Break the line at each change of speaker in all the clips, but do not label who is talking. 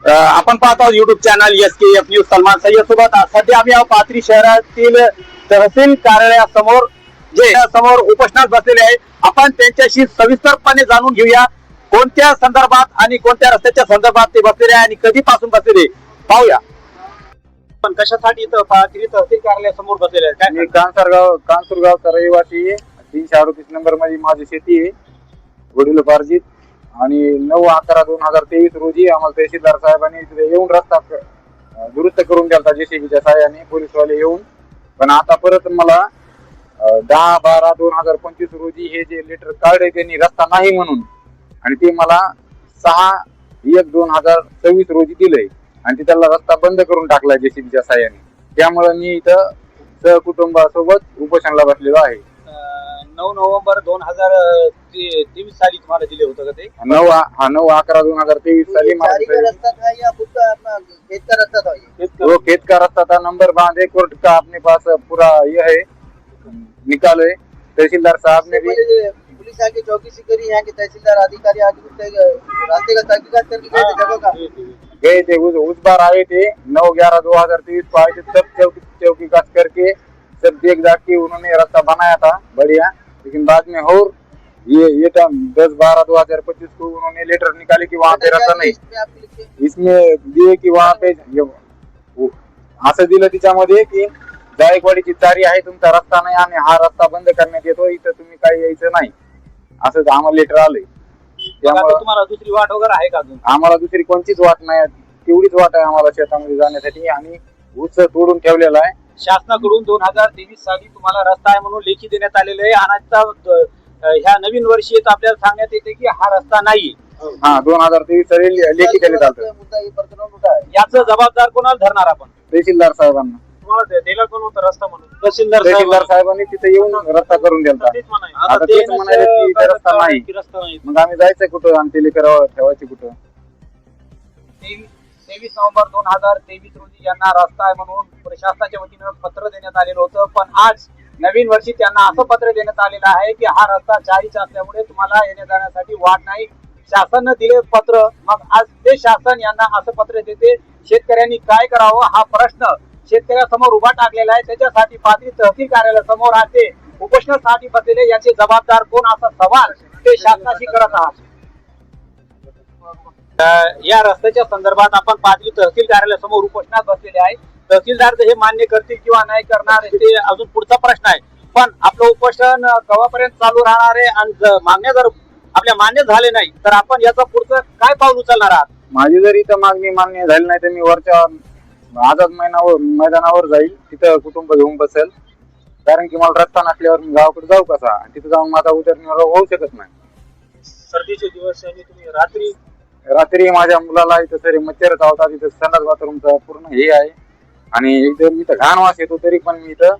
आपण पाहत आहोत YouTube channel SKF news Salman Sayyed सोबत। सध्या आम्ही पाथरी शहरातील तहसील कार्यालयासमोर जे समोर उपोषणात बसलेले आहे। आपण त्यांच्याशी सविस्तरपणे जाणून घेऊया कोणत्या संदर्भात आणि कोणत्या रस्त्याच्या संदर्भात ते बसलेले आहे आणि कधीपासून बसलेले पाहूया। पण कशासाठी इथं पाथरी तहसील कार्यालयासमोर बसलेले आहेत?
मी कांसूरगावचा रहिवासी 338 नंबर मध्ये माझी शेती आहे वडिलोपार्जित। आणि 9/11/2023 रोजी आम्हाला तहसीलदार साहेबांनी इथे येऊन रस्ता दुरुस्त करून द्यायचा JCBच्या सहाय्याने पोलीसवाले येऊन। पण आता परत मला 10/12/2025 रोजी हे जे लेटर काढले त्यांनी रस्ता नाही म्हणून, आणि ते मला 6/1/2024 रोजी दिलंय आणि त्याला रस्ता बंद करून टाकला JCBच्या सहाय्याने। त्यामुळे मी इथं सहकुटुंबासोबत उपोषणाला बसलेलो आहे।
9 नोव्हेंबर 2023 साली तुम्हाला दिले होतं का ते?
9/11/2023 साली वो खेत का रास्ता था। नंबर बांधे कोर्ट का अपने पास पूरा ये है, निकाल है। तहसीलदार साहब ने भी
पुलिस आके चौकसी करी, यहाँ के तहसीलदार अधिकारी आगे रास्ते का तहकीकात करके गए थे जगह का
गए थे। उस बार आए थे 9/11/2023 को आए थे, तब चौकीकात करके सब देख दाख के उन्होंने रास्ता बनाया था बढ़िया। लेकिन बाद में और ये टाइम 10/12/2025 को उन्होंने लेटर निकाले कि वहाँ पे रास्ता नहीं। इसमें दिए की वहाँ पे असं दिलं त्याच्यामध्ये की जायकवाडीची चारी आहे, तुमचा रस्ता नाही आणि हा रस्ता बंद करण्यात येतो, इथं तुम्ही काही यायचं नाही असं आम्हाला लेटर आलंय।
त्यामुळे तुम्हाला दुसरी वाट वगैरे आहे का अजून?
आम्हाला दुसरी कोणतीच वाट नाही, तेवढीच वाट आहे आम्हाला शेतामध्ये जाण्यासाठी। आणि ऊस तोडून ठेवलेला आहे।
शासनाकडून 2023 साली तुम्हाला रस्ता आहे म्हणून लेखी देण्यात आलेलं आहे आणि आता ह्या नवीन वर्षी आपल्याला सांगण्यात येते की हा रस्ता नाही।
2023 साली लेखी देण्यात आलं।
याचं जबाबदार कोणाला धरणार आपण?
तहसीलदार साहेबांना।
तुम्हाला दिला कोण होता रस्ता म्हणून?
तहसीलदार साहेबांनी तिथे येऊन रस्ता करून दिला। आता तेच म्हणाले की इथे रस्ता नाही, मग आम्ही जायचं कुठं आणि ते लेकर ठेवायचे कुठं?
23 नोव्हेंबर 2023 रोजी यांना रस्ता आहे म्हणून प्रशासनाच्या वतीनं पत्र देण्यात आलेलं होतं, पण आज नवीन वर्षी त्यांना असं पत्र देण्यात आलेलं आहे की हा रस्ता जारीचा असल्यामुळे तुम्हाला येण्या जाण्यासाठी वाट नाही। शासनानं दिले पत्र, मग आज ते शासन यांना असं पत्र देते। शेतकऱ्यांनी काय करावं हा प्रश्न शेतकऱ्यासमोर उभा टाकलेला आहे। त्याच्यासाठी पाथरी तहसील कार्यालयासमोर आज ते उपोषणासाठी बसलेले, याचे जबाबदार कोण असा सवाल ते शासनाशी करत आहात। या रस्त्याच्या संदर्भात आपण पाथरी तहसील कार्यालयासमोर उपोषणात बसलेले आहे। तहसीलदार हे मान्य करतील किंवा नाही करणार ते अजून पुढचा प्रश्न आहे, पण आपलं उपोषण केव्हापर्यंत चालू राहणार आहे आणि मागण्या जर आपल्या मान्य झाले नाही तर आपण याचा पुढचं काय पाऊल उचलणार आहात?
माझी जर इथं मागणी मान्य झाली नाही तर मी वरच्या आझाद मैदानावर जाईल, तिथं कुटुंब घेऊन बसेल। कारण की मला रस्ता नसल्यावर मी गावाकडे जाऊ कसा? तिथं जाऊन माझा उदरनिर्वाह होऊ शकत नाही।
सर्दीचे दिवस आणि तुम्ही
रात्री माझ्या मुलाला इथं तरी मच्छर चावतात, इथं संडास बाथरूमचा पूर्ण हे आहे आणि एकदम इथं घाण वास येतो, तरी पण मी इथं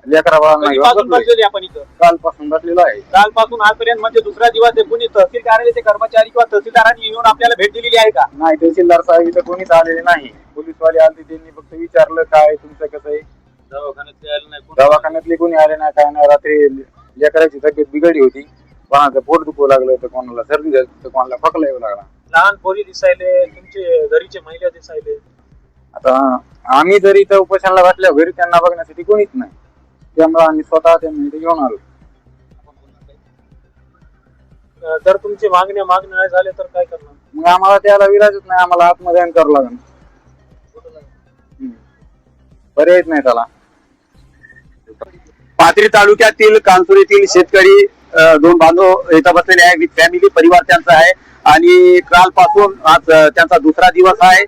लेकरा
बसलेले आपण इथं
कालपासून बसलेलो आहे।
कालपासून आजपर्यंत म्हणजे दुसरा दिवस आहे। कोणी तहसील कार्यालयाचे कर्मचारी किंवा तहसीलदारांनी येऊन आपल्याला भेट दिलेली आहे का?
नाही, तहसीलदार साहेब इथं कोणीच आलेले नाही। पोलीसवाले आले, त्यांनी फक्त विचारलं काय तुमचं कसं आहे, दवाखान्यातले कोणी आले नाही, काय नाही। रात्री लेकराची तब्येत बिघडली होती, कोणाचं पोट दुखू लागलं होतं, कोणाला सर्दी झाली तर कोणाला फकला येऊ लागला।
लहान पोरी दिसायले, तुमचे घरीचे महिला दिसायले।
आता आम्ही जरी इथं उपोषणाला बसल्या घरी त्यांना बघण्यासाठी कोणीच नाही, त्यामुळे आम्ही स्वतः त्यांना इथे घेऊन आलो।
जर तुमची मागण्या नाही झाले तर काय करणार?
मग आम्हाला त्याला विलाजच नाही, आम्हाला आत्मदहन करावं लागेल, पर्यायच नाही त्याला।
पाथरी तालुक्यातील कांसूर येथील शेतकरी दोन बांधव इथं बसलेले आहे, विथ फॅमिली, परिवार त्यांचा आहे आणि कालपासून आज त्यांचा दुसरा दिवस आहे।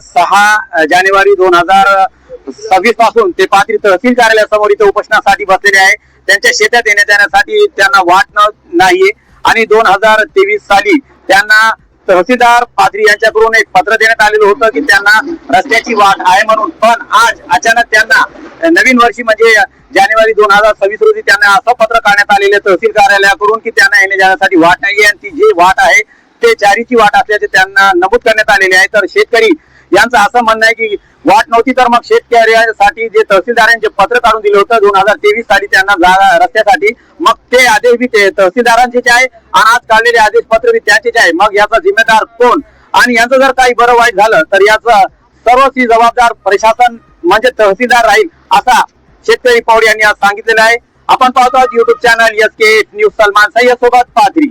6 जानेवारी 2026 पासून ते पाथरी तहसील कार्यालयासमोर इथं उपोषणासाठी बसलेले आहे। त्यांच्या शेतात येण्या जाण्यासाठी त्यांना वाट नाहीये आणि 2023 साली त्यांना तहसीलदार पाथरी यांच्याकडून एक पत्र देण्यात आलेलं होतं की त्यांना रस्त्याची वाट आहे म्हणून, पण आज अचानक त्यांना नवीन वर्षी म्हणजे जानेवारी 2026 रोजी त्यांना असं पत्र काढण्यात आलेलं तहसील कार्यालयाकडून की त्यांना येण्या जाण्यासाठी वाट नाहीये आणि ती जी वाट आहे ते जारीची वाट असल्याचे त्यांना नमूद करण्यात आलेले आहे। तर शेतकरी यांचं असं म्हणणं आहे की वाट नव्हती तर मग शेतकऱ्यांसाठी जे तहसीलदारांनी जे पत्र काढून दिले होतं 2023 साली त्यांना जागा रस्त्यासाठी, मग ते आदेश बी ते तहसीलदारांचेच आहे आणि आज काढलेले आदेश पत्र बी त्यांचेच आहे। मग याचा जिम्मेदार कोण आणि यांचं जर काही बरं वाईट झालं तर याचं सर्वस्वी जबाबदार प्रशासन म्हणजे तहसीलदार राहील असा शेतकरी पवार यांनी आज सांगितलेलं आहे. आपण पाहतो YouTube channel SK news Salman Sayyed सोबत पाथरी.